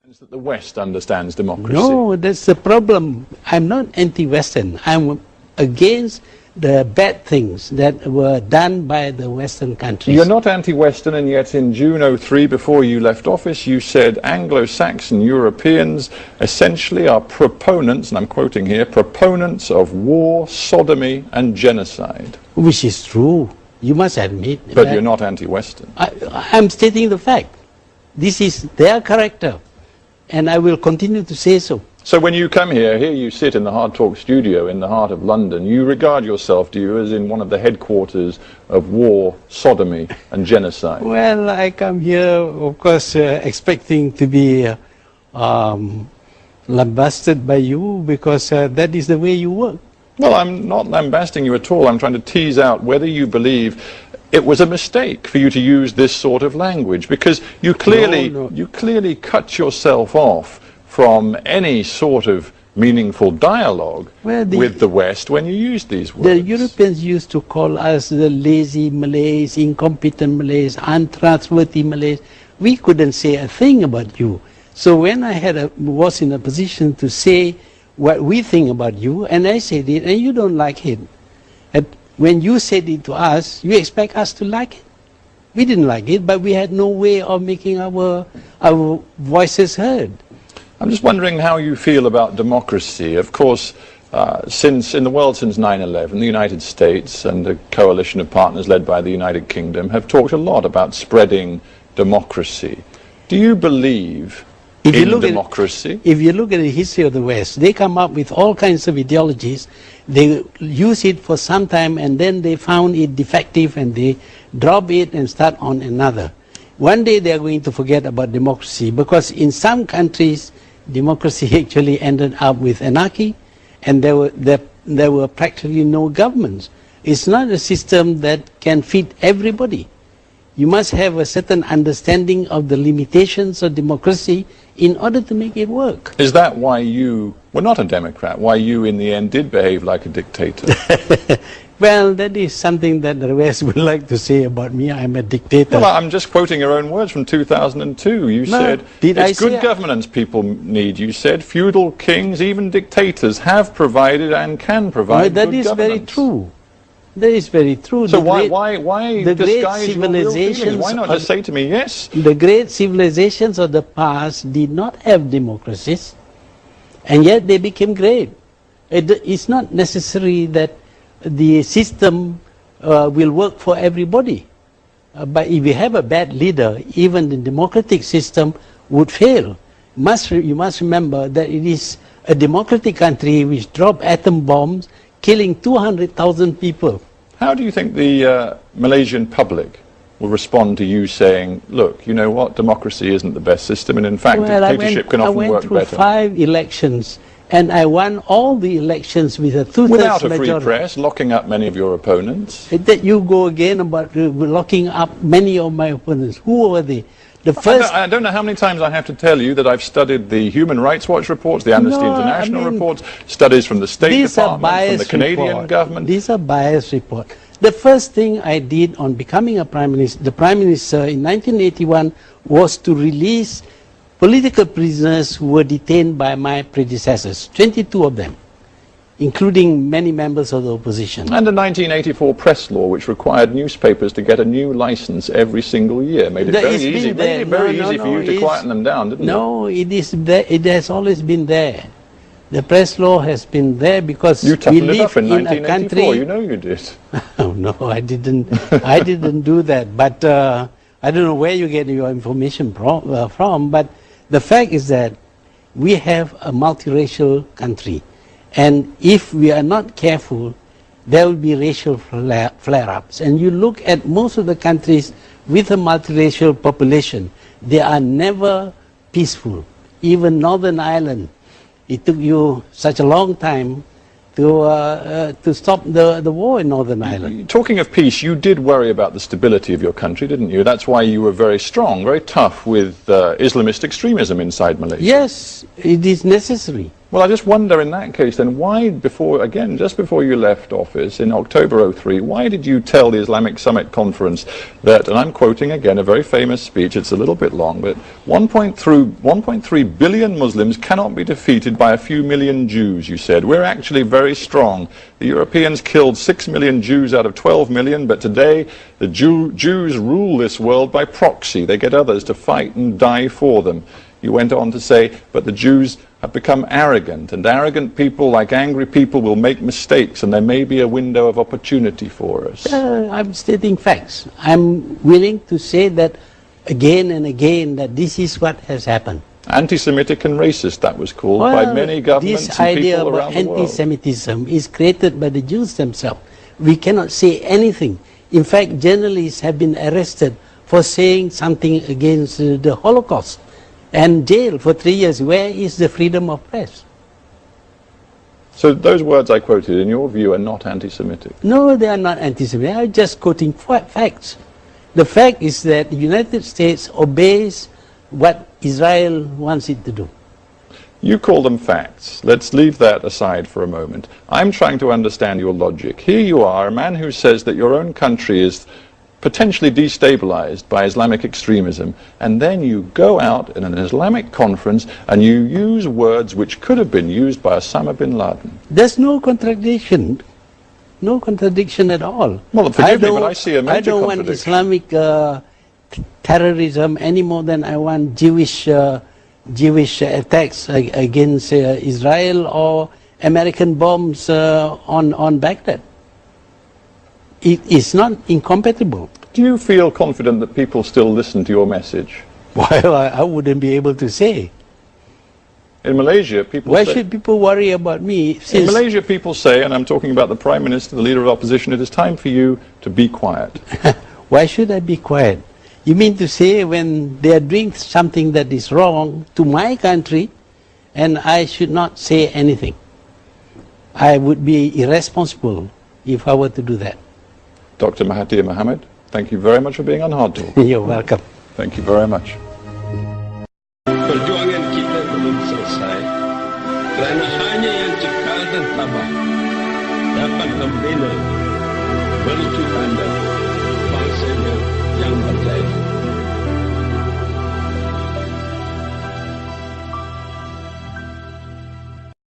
That the West understands democracy. No, that's the problem. I'm not anti-Western. I'm against the bad things that were done by the Western countries. You're not anti-Western, and yet in June '03, before you left office, you said Anglo-Saxon Europeans essentially are proponents, and I'm quoting here, proponents of war, sodomy and genocide. Which is true. You must admit. But you're not anti-Western. I'm stating the fact. This is their character. And I will continue to say so. So when you come here you sit in the Hard Talk studio in the heart of London, you regard yourself, do you, as in one of the headquarters of war, sodomy and genocide? Well, I come here, of course, expecting to be lambasted by you because that is the way you work. Well, I'm not lambasting you at all. I'm trying to tease out whether you believe it was a mistake for you to use this sort of language, because you clearly cut yourself off from any sort of meaningful dialogue with the West when you used these words. The Europeans used to call us the lazy Malays, incompetent Malays, untrustworthy Malays. We couldn't say a thing about you. So when I was in a position to say what we think about you, and I said it, and you don't like it. When you said it to us, you expect us to like it. We didn't like it, but we had no way of making our voices heard. I'm just wondering how you feel about democracy. Of course, in the world since 9/11, the United States and a coalition of partners led by the United Kingdom have talked a lot about spreading democracy. Do you believe in democracy? If you look at the history of the West, they come up with all kinds of ideologies. They use it for some time and then they found it defective and they drop it and start on another. One day they are going to forget about democracy, because in some countries democracy actually ended up with anarchy, and there were practically no governments. It's not a system that can fit everybody. You must have a certain understanding of the limitations of democracy in order to make it work. Is that why you were not a Democrat? Why you, in the end, did behave like a dictator? Well, that is something that the West would like to say about me. I'm a dictator. Well, I'm just quoting your own words from 2002. You said, it's good governance people need. You said, feudal kings, even dictators, have provided and can provide good governance. That is very true. That is very true. So why disguise your real feelings? Why not just say to me, yes? The great civilizations of the past did not have democracies, and yet they became great. It's not necessary that the system will work for everybody. But if you have a bad leader, even the democratic system would fail. You must remember that it is a democratic country which dropped atom bombs, killing 200,000 people. How do you think the Malaysian public will respond to you saying, look, you know what, democracy isn't the best system, and in fact dictatorship can often work better? I went through 5 elections, and I won all the elections with a 2/3 without a majority. free press, locking up many of your opponents. That you go again about locking up many of my opponents. Who were they? I don't know how many times I have to tell you that I've studied the Human Rights Watch reports, the Amnesty International reports, studies from the State Department, from the Canadian government. These are biased reports. The first thing I did on becoming the Prime Minister in 1981 was to release political prisoners who were detained by my predecessors, 22 of them, including many members of the opposition. And a 1984 press law which required newspapers to get a new license every single year. Made it very easy for you to quieten them down, didn't it? No, it has always been there. The press law has been there because we live in a country. You know you did. Oh, no, I didn't. I didn't do that. But I don't know where you get your information from. But the fact is that we have a multiracial country. And if we are not careful, there will be racial flare-ups. And you look at most of the countries with a multiracial population, they are never peaceful. Even Northern Ireland, it took you such a long time to stop the war in Northern Ireland. Talking of peace, you did worry about the stability of your country, didn't you? That's why you were very strong, very tough with Islamist extremism inside Malaysia. Yes, it is necessary. Well, I just wonder in that case then, why before, again, just before you left office in October '03, why did you tell the Islamic Summit Conference that, and I'm quoting again a very famous speech, it's a little bit long, but 1.3 billion Muslims cannot be defeated by a few million Jews, you said. We're actually very strong. The Europeans killed 6 million Jews out of 12 million, but today the Jews rule this world by proxy. They get others to fight and die for them. You went on to say, but the Jews have become arrogant, and arrogant people, like angry people, will make mistakes, and there may be a window of opportunity for us. I'm stating facts. I'm willing to say that again and again, that this is what has happened. Anti-Semitic and racist, that was called by many governments this and idea people about around the world. anti-Semitism is created by the Jews themselves. We cannot say anything. In fact, journalists have been arrested for saying something against the Holocaust and jailed for 3 years. Where is the freedom of press? So those words I quoted, in your view, are not anti-Semitic? No, they are not anti-Semitic. I'm just quoting facts. The fact is that the United States obeys what Israel wants it to do. You call them facts. Let's leave that aside for a moment. I'm trying to understand your logic. Here you are, a man who says that your own country is potentially destabilized by Islamic extremism, and then you go out in an Islamic conference and you use words which could have been used by Osama bin Laden. There's no contradiction. No contradiction at all. Well, forgive me, but I see a major I don't want contradiction. Islamic terrorism any more than I want Jewish attacks against Israel or American bombs on Baghdad. It is not incompatible. Do you feel confident that people still listen to your message? Well, I wouldn't be able to say. In Malaysia, people Why say... should people worry about me? In Malaysia, people say, and I'm talking about the Prime Minister, the Leader of Opposition, it is time for you to be quiet. Why should I be quiet? You mean to say when they are doing something that is wrong to my country, and I should not say anything? I would be irresponsible if I were to do that. Dr. Mahathir Mohamad, thank you very much for being on Hard Talk. You're welcome. Thank you very much. Perjuangan kita belum selesai kerana hanya yang cekal dan tabah dapat membina berliku tanda